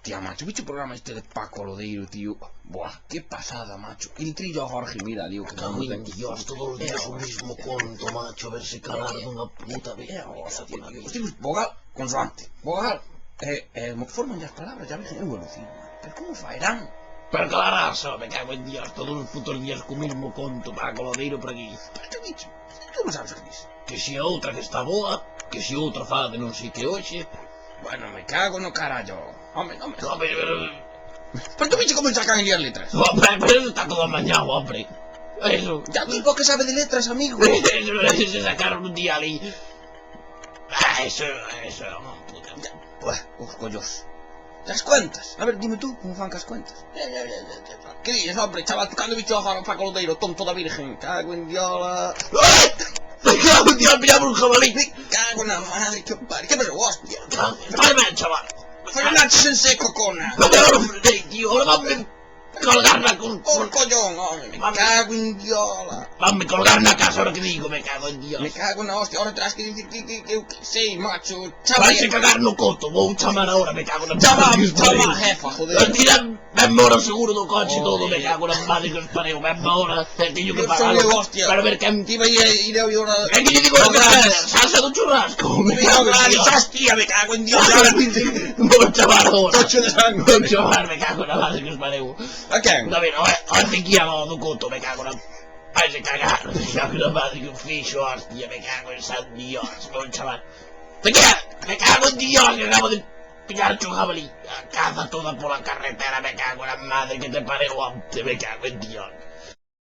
Hostia, macho, ¿viste el programa este de Paco Lodeiro, tío? Buah, qué pasada, macho. El trillo a Jorge, mira, tío, que Cago en Dios, todos los días o mismo conto, macho, a ver se calar dunha puta vez. Hostia, tío. Hostia, vogal, consoante. Vogal, como que forman ya as palabras, ya ves, eu alucino, man. Pero como faerán? Pero claro, só me cago en Dios, todos os putos días co mismo conto, Paco Lodeiro por aquí. Pero te bicho, tú non sabes o que dices. Que se outra que está boa, que se outra fala de non sei que hoxe. Bueno, me cago no carallo. Hombre, no me... No, pero... Pero tú bicho como sacan en las letras. Hombre, pero eso está todo amañado, hombre. Eso. Ya tipo que sabe de letras, amigo. Eso se sacaron un día ali. Eso, puta. Pues, os collos. Las cuentas. A ver, dime tú, ¿cómo fan las cuentas? ¿Qué dices, hombre, chaval? Cando bicho a Paco Lodeiro, tonto da virgen. Cago en diola. Me cago en Dios, pillamos un jabalí. Me cago en la madre, que pari. ¿Qué pasó, hostia? Tráeme, chaval. Frenaches en seco, cona. No te lo frené, tío. Ahora vamos a colgarla con... Por collón, hombre. Me cago en diola. Vamos a colgar na casa ahora que digo, me cago en Dios. Me cago en la hostia. Ahora tendrás que decir que sí, macho. Vais a cagar no coto, vou chamar ahora, me cago na Chama a jefa, joder. Tira, venme ahora seguro do coche e todo, me cago na madre que os pareu, venme ahora, teño que pagar. Para ver quen... Iba a ir a ahora... É que lle digo que salsa do churrasco, me cago en Dios. Hostia, me cago en Dios. Vou chamar ahora. Coche de sangre. Vou chamar, me cago na madre que os pareu. A quen? A ver, ahora te guía do coto, me cago na... Vai se cagar, me cago na madre que o fixo, hostia, me cago en San Dios, vou chamar. Me cago en Dios, que acabo de pillar un jabalí. A caza toda pola carretera, me cago en la madre que te pareu antes, me cago en Dios.